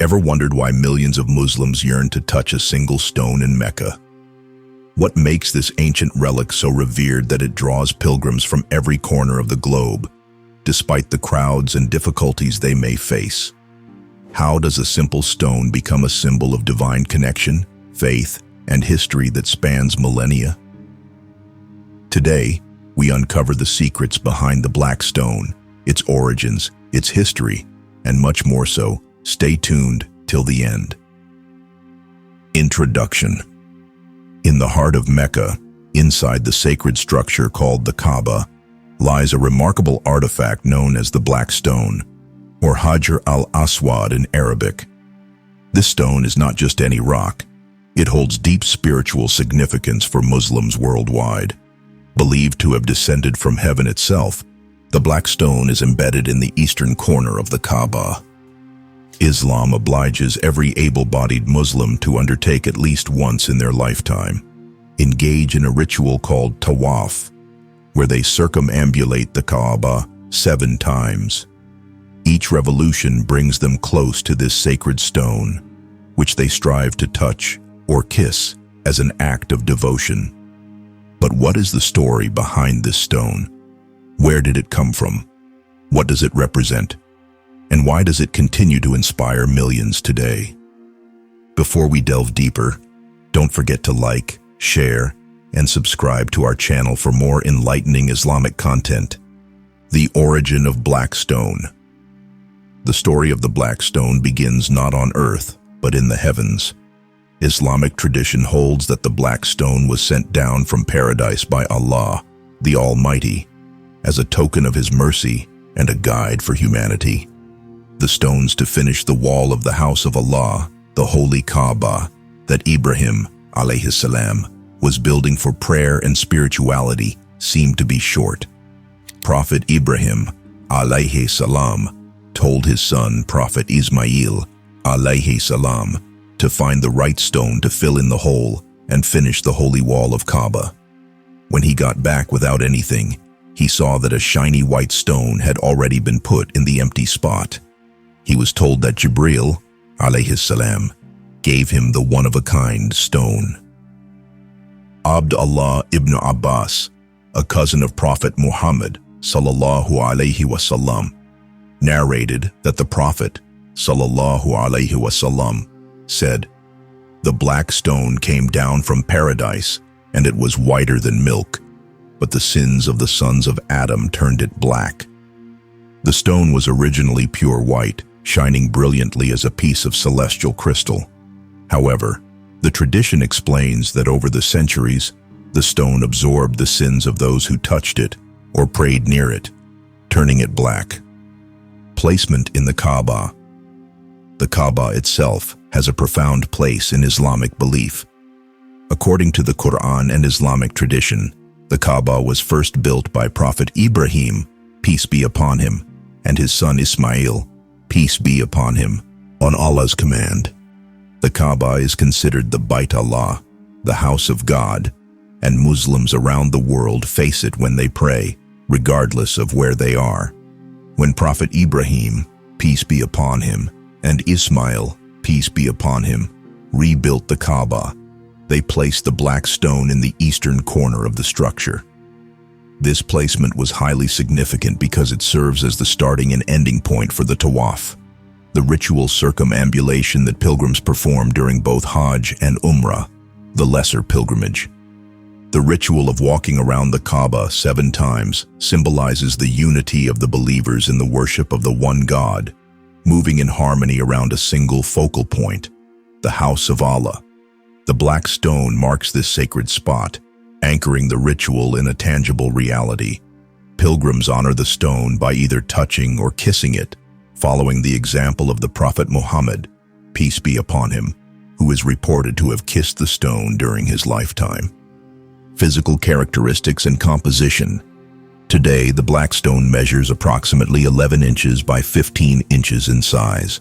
Ever wondered why millions of Muslims yearn to touch a single stone in Mecca? What makes this ancient relic so revered that it draws pilgrims from every corner of the globe, despite the crowds and difficulties they may face? How does a simple stone become a symbol of divine connection, faith, and history that spans millennia? Today, we uncover the secrets behind the Black Stone, its origins, its history, and much more so. Stay tuned till the end. Introduction. In the heart of Mecca, inside the sacred structure called the Kaaba, lies a remarkable artifact known as the Black Stone, or Hajr al-Aswad in Arabic. This stone is not just any rock. It holds deep spiritual significance for Muslims worldwide. Believed to have descended from heaven itself, the Black Stone is embedded in the eastern corner of the Kaaba. Islam obliges every able-bodied Muslim to undertake at least once in their lifetime, engage in a ritual called tawaf, where they circumambulate the Kaaba 7 times. Each revolution brings them close to this sacred stone, which they strive to touch or kiss as an act of devotion. But what is the story behind this stone? Where did it come from? What does it represent? And why does it continue to inspire millions today? Before we delve deeper, don't forget to like, share, and subscribe to our channel for more enlightening Islamic content. The origin of Black Stone. The story of the Black Stone begins not on earth, but in the heavens. Islamic tradition holds that the Black Stone was sent down from paradise by Allah, the Almighty, as a token of His mercy and a guide for humanity. The stones to finish the wall of the house of Allah, the holy Kaaba, that Ibrahim, السلام, was building for prayer and spirituality, seemed to be short. Prophet Ibrahim, السلام, told his son, Prophet Ismail, السلام, to find the right stone to fill in the hole and finish the holy wall of Kaaba. When he got back without anything, he saw that a shiny white stone had already been put in the empty spot. He was told that Jibril, السلام, gave him the one-of-a-kind stone. Abdullah ibn Abbas, a cousin of Prophet Muhammad, sallallahu alaihi wasallam, narrated that the Prophet, sallallahu alaihi wasallam, said, "The black stone came down from paradise, and it was whiter than milk, but the sins of the sons of Adam turned it black." The stone was originally pure white, shining brilliantly as a piece of celestial crystal. However, the tradition explains that over the centuries, the stone absorbed the sins of those who touched it or prayed near it, turning it black. Placement in the Kaaba. The Kaaba itself has a profound place in Islamic belief. According to the Quran and Islamic tradition, the Kaaba was first built by Prophet Ibrahim, peace be upon him, and his son Ismail, peace be upon him, on Allah's command. The Kaaba is considered the Bait Allah, the house of God, and Muslims around the world face it when they pray, regardless of where they are. When Prophet Ibrahim, peace be upon him, and Ismail, peace be upon him, rebuilt the Kaaba, they placed the black stone in the eastern corner of the structure. This placement was highly significant because it serves as the starting and ending point for the tawaf, the ritual circumambulation that pilgrims perform during both Hajj and Umrah, the lesser pilgrimage. The ritual of walking around the Kaaba 7 times symbolizes the unity of the believers in the worship of the one God, moving in harmony around a single focal point, the house of Allah. The black stone marks this sacred spot, anchoring the ritual in a tangible reality. Pilgrims honor the stone by either touching or kissing it, following the example of the Prophet Muhammad, peace be upon him, who is reported to have kissed the stone during his lifetime. Physical characteristics and composition. Today, the black stone measures approximately 11 inches by 15 inches in size.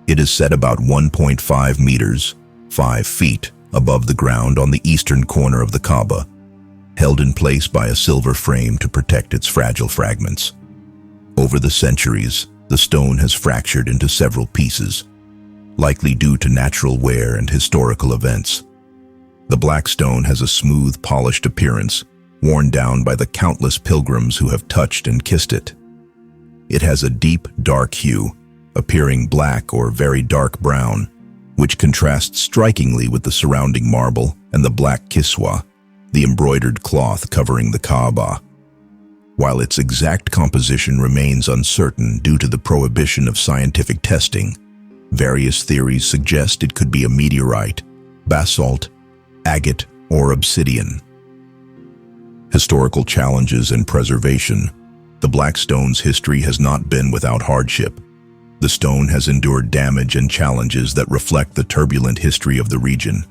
It is set about 1.5 meters, 5 feet, above the ground on the eastern corner of the Kaaba, held in place by a silver frame to protect its fragile fragments. Over the centuries, the stone has fractured into several pieces. likely due to natural wear and historical events. The black stone has a smooth, polished appearance, worn down by the countless pilgrims who have touched and kissed it. It has a deep, dark hue, appearing black or very dark brown, which contrasts strikingly with the surrounding marble and the black kiswa, the embroidered cloth covering the Kaaba. While its exact composition remains uncertain due to the prohibition of scientific testing, various theories suggest it could be a meteorite, basalt, agate, or obsidian. Historical challenges and preservation. The black stone's history has not been without hardship. The stone has endured damage and challenges that reflect the turbulent history of the region.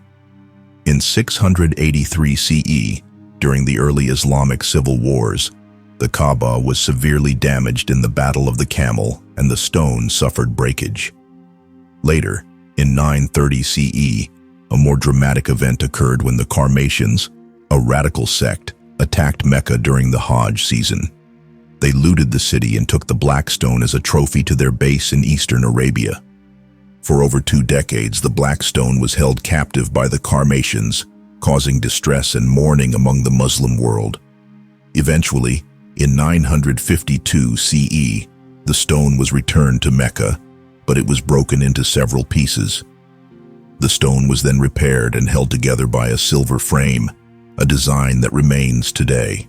In 683 CE, during the early Islamic civil wars, the Kaaba was severely damaged in the Battle of the Camel, and the stone suffered breakage. Later, in 930 CE, a more dramatic event occurred when the Qarmatians, a radical sect, attacked Mecca during the Hajj season. They looted the city and took the black stone as a trophy to their base in eastern Arabia. For over 2 decades, the black stone was held captive by the Qarmatians, causing distress and mourning among the Muslim world. Eventually, in 952 CE, the stone was returned to Mecca, but it was broken into several pieces. The stone was then repaired and held together by a silver frame, a design that remains today.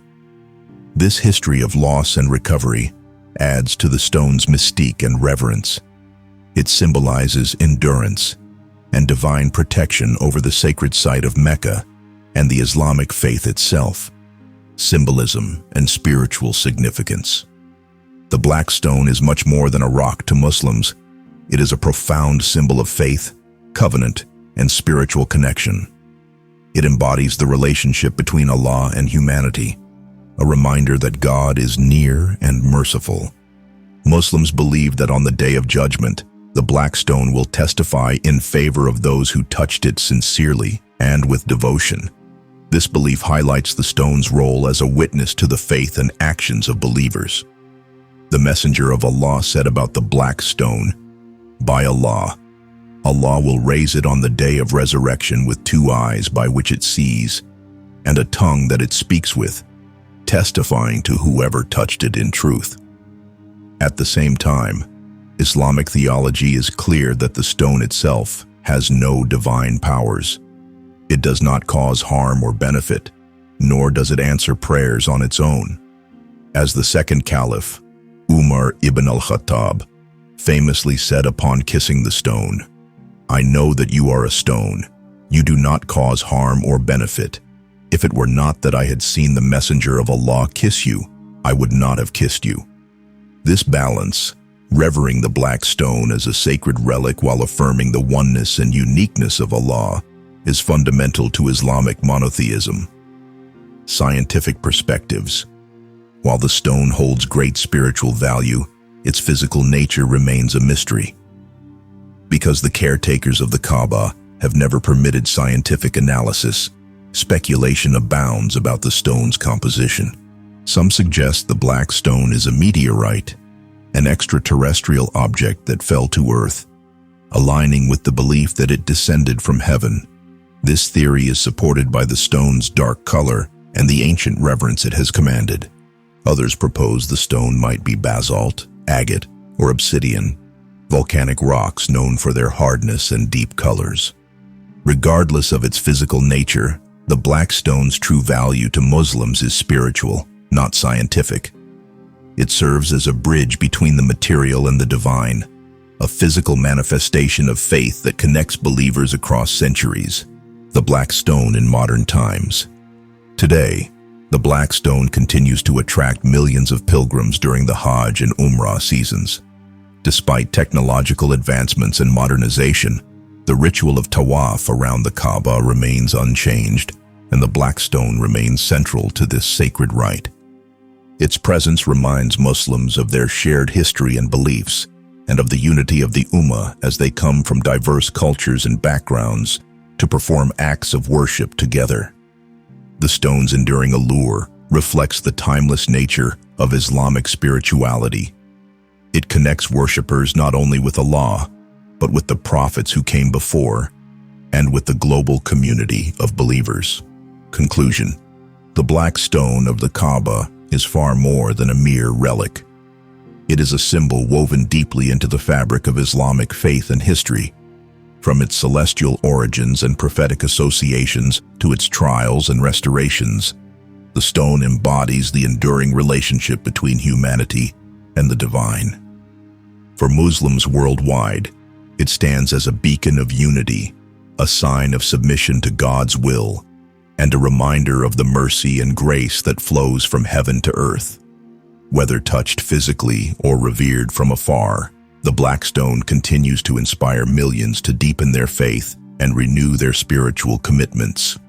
This history of loss and recovery adds to the stone's mystique and reverence. It symbolizes endurance and divine protection over the sacred site of Mecca and the Islamic faith itself. Symbolism and spiritual significance. The black stone is much more than a rock to Muslims. It is a profound symbol of faith, covenant, and spiritual connection. It embodies the relationship between Allah and humanity, a reminder that God is near and merciful. Muslims believe that on the Day of Judgment, the black stone will testify in favor of those who touched it sincerely and with devotion. This belief highlights the stone's role as a witness to the faith and actions of believers. The Messenger of Allah said about the black stone, "By Allah, Allah will raise it on the day of resurrection with 2 eyes by which it sees, and a tongue that it speaks with, testifying to whoever touched it in truth." At the same time, Islamic theology is clear that the stone itself has no divine powers. It does not cause harm or benefit, nor does it answer prayers on its own. As the second caliph, Umar ibn al-Khattab, famously said upon kissing the stone, "I know that you are a stone. You do not cause harm or benefit. If it were not that I had seen the Messenger of Allah kiss you, I would not have kissed you." This balance, revering the black stone as a sacred relic while affirming the oneness and uniqueness of Allah, is fundamental to Islamic monotheism. Scientific perspectives. While the stone holds great spiritual value, its physical nature remains a mystery. Because the caretakers of the Kaaba have never permitted scientific analysis, speculation abounds about the stone's composition. Some suggest the black stone is a meteorite, an extraterrestrial object that fell to Earth, aligning with the belief that it descended from heaven. This theory is supported by the stone's dark color and the ancient reverence it has commanded. Others propose the stone might be basalt, agate, or obsidian, volcanic rocks known for their hardness and deep colors. Regardless of its physical nature, the black stone's true value to Muslims is spiritual, not scientific. It serves as a bridge between the material and the divine, a physical manifestation of faith that connects believers across centuries. The black stone in modern times. Today, the black stone continues to attract millions of pilgrims during the Hajj and Umrah seasons. Despite technological advancements and modernization, the ritual of tawaf around the Kaaba remains unchanged, and the black stone remains central to this sacred rite. Its presence reminds Muslims of their shared history and beliefs, and of the unity of the Ummah as they come from diverse cultures and backgrounds to perform acts of worship together. The stone's enduring allure reflects the timeless nature of Islamic spirituality. It connects worshippers not only with Allah, but with the prophets who came before, and with the global community of believers. Conclusion: the black stone of the Kaaba is far more than a mere relic. It is a symbol woven deeply into the fabric of Islamic faith and history. From its celestial origins and prophetic associations to its trials and restorations, the stone embodies the enduring relationship between humanity and the divine. For Muslims worldwide, it stands as a beacon of unity, a sign of submission to God's will, and a reminder of the mercy and grace that flows from heaven to earth. Whether touched physically or revered from afar, the black stone continues to inspire millions to deepen their faith and renew their spiritual commitments.